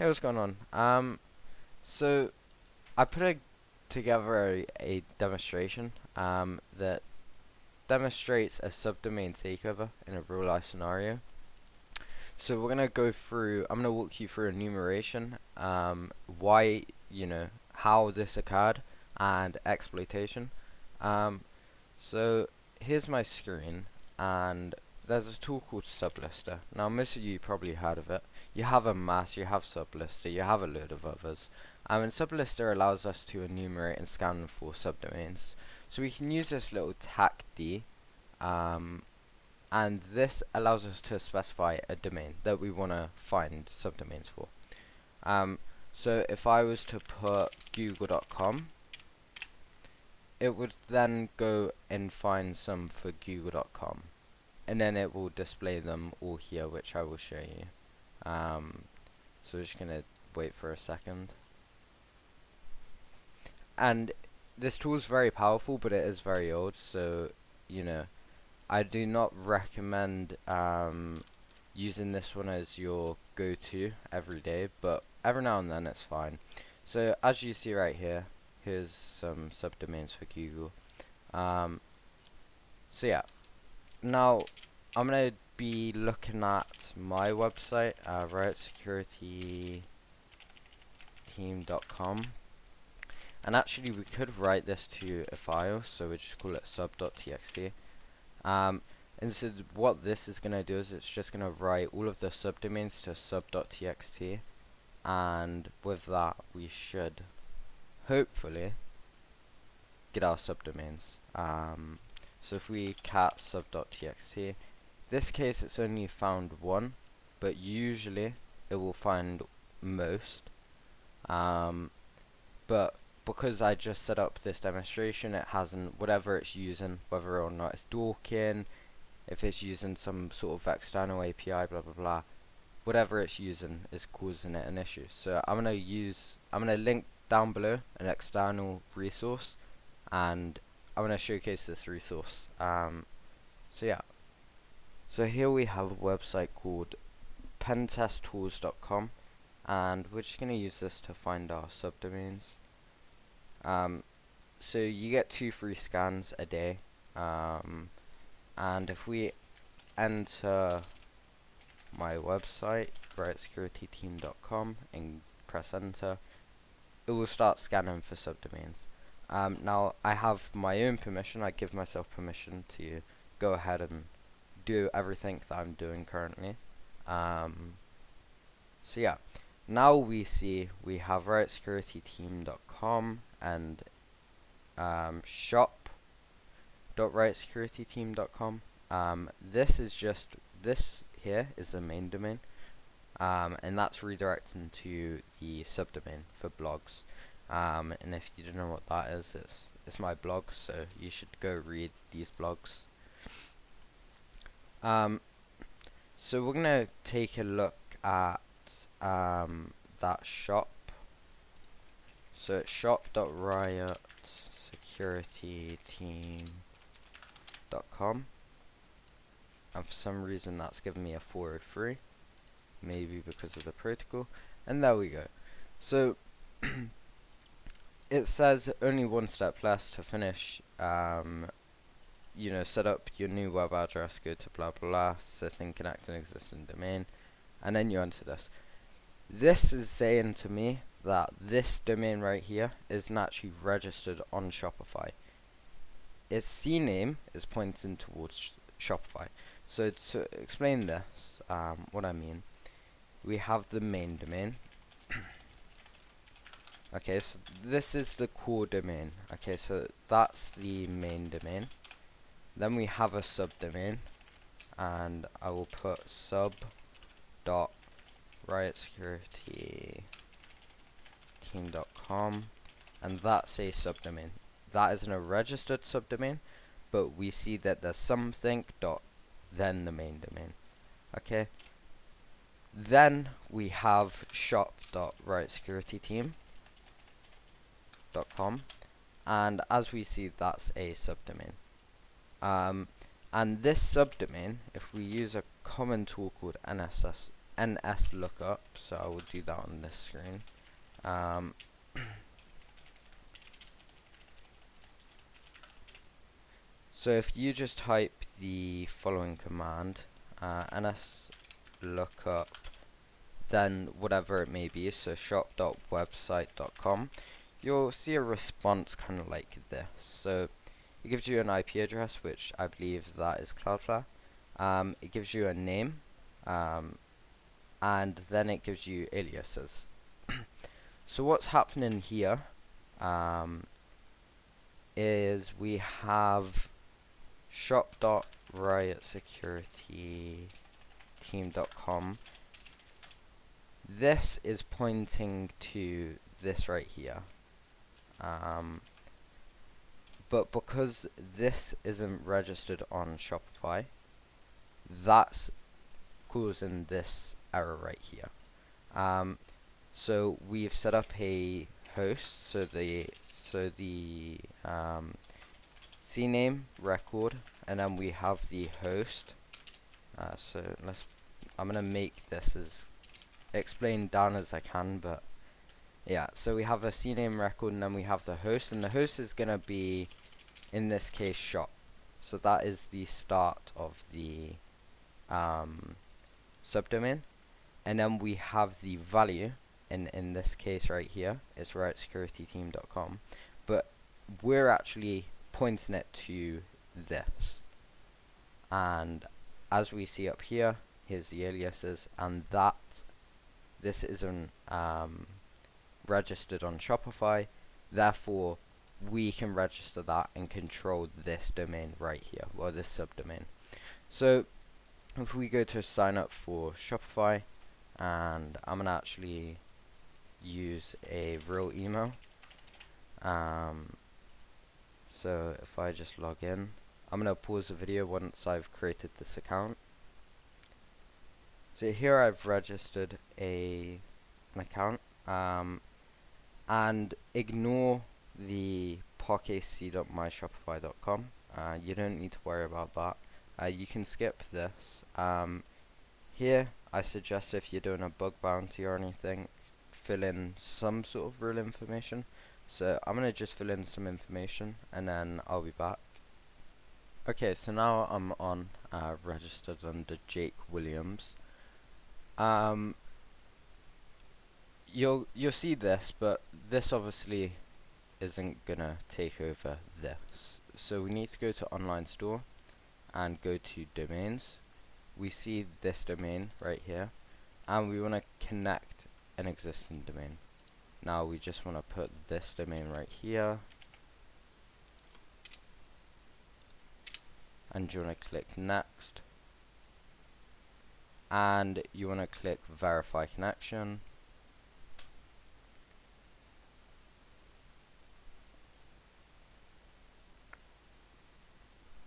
Hey, what's going on? So I put together a demonstration that demonstrates a subdomain takeover in a real life scenario. So we're gonna go through. I'm gonna walk you through enumeration, why how this occurred, and exploitation. Um, so here's my screen, and there's a tool called sublister. Now most of you probably heard of it. You have a mass, you have sublister, you have a load of others. And sublister allows us to enumerate and scan for subdomains. So we can use this little tac d, and this allows us to specify a domain that we want to find subdomains for. Um, so if I was to put google.com, it would then go and find some for google.com, and then it will display them all here, which I will show you. So we're just gonna wait for a second. And this tool is very powerful, but it is very old, so I do not recommend using this one as your go-to every day, but every now and then it's fine. So as you see right here, here's some subdomains for Google. So yeah, now I'm gonna be looking at my website, riotSecurityTeam.com, and actually we could write this to a file, so we just call it sub.txt. And so what this is gonna do is it's just gonna write all of the subdomains to sub.txt, and with that we should hopefully get our subdomains. So if we cat sub.txt, this case it's only found one, but usually it will find most. But because I just set up this demonstration, it hasn't, whatever it's using, whether or not it's Dawkin, if it's using some sort of external API, blah blah blah, whatever it's using is causing it an issue. So I'm gonna link down below an external resource, and I'm gonna showcase this resource. So yeah. So here we have a website called pentesttools.com, and we're just gonna use this to find our subdomains. So you get 2 free scans a day, and if we enter my website, riotSecurityTeam.com, and press enter, it will start scanning for subdomains. Now I have my own permission. I give myself permission to go ahead and do everything that I'm doing currently. So yeah, now we see we have riotSecurityTeam.com and shop.riotSecurityTeam.com. This here is the main domain, and that's redirecting to the subdomain for blogs. And if you don't know what that is, it's my blog, so you should go read these blogs. So we're gonna take a look at that shop. So it's shop.riotSecurityTeam.com, and for some reason that's giving me a 403, maybe because of the protocol, and there we go. So it says only one step left to finish. Set up your new web address, go to blah blah, setting connect an existing domain, and then you enter this. This is saying to me that this domain right here is naturally registered on Shopify. Its CNAME is pointing towards Shopify. So to explain this, what I mean, we have the main domain. Okay, so this is the core domain. Okay, so that's the main domain. Then we have a subdomain, and I will put sub.riotSecurityTeam.com, and that's a subdomain. That isn't a registered subdomain, but we see that there's something dot then the main domain. Okay. Then we have shop.riotSecurityTeam.com, and as we see, that's a subdomain. And this subdomain, if we use a common tool called NS lookup, so I will do that on this screen. So if you just type the following command, ns lookup, then whatever it may be, so shop.website.com, you'll see a response kind of like this. So it gives you an IP address, which I believe that is Cloudflare. It gives you a name, and then it gives you aliases. So what's happening here is we have shop.riotsecurityteam.com. This is pointing to this right here. But because this isn't registered on Shopify, that's causing this error right here. So we've set up a host, so the CNAME record, and then we have the host. So I'm gonna make this as explained down as I can, but yeah. So we have a CNAME record, and then we have the host, and the host is gonna be, in this case, shop. So that is the start of the subdomain, and then we have the value. In this case right here, it's riotsecurityteam.com, but we're actually pointing it to this. And as we see up here, here's the aliases, and this isn't registered on Shopify, therefore we can register that and control this domain right here, or this subdomain. So if we go to sign up for Shopify, and I'm gonna actually use a real email. So if I just log in, I'm gonna pause the video once I've created this account. So here I've registered an account, and ignore the pocac.myshopify.com. You don't need to worry about that. You can skip this. Here I suggest, if you're doing a bug bounty or anything, fill in some sort of real information. So I'm gonna just fill in some information and then I'll be back. Okay, so now I'm on registered under Jake Williams. You'll see this, but this obviously isn't gonna take over this. So we need to go to online store and go to domains. We see this domain right here, and we want to connect an existing domain. Now we just want to put this domain right here, and you want to click next, and you want to click verify connection.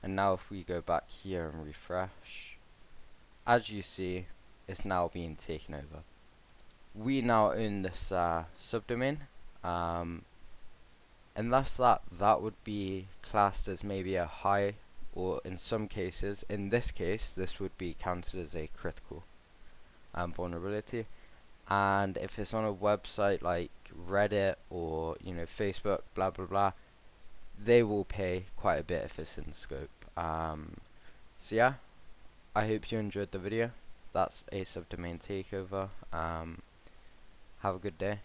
And now if we go back here and refresh, as you see, it's now being taken over. We now own this subdomain, and thus that would be classed as maybe a high, or in some cases, in this case, this would be counted as a critical vulnerability. And if it's on a website like Reddit or Facebook, blah blah blah, they will pay quite a bit if it's in scope. So yeah, I hope you enjoyed the video. That's a subdomain takeover. Have a good day.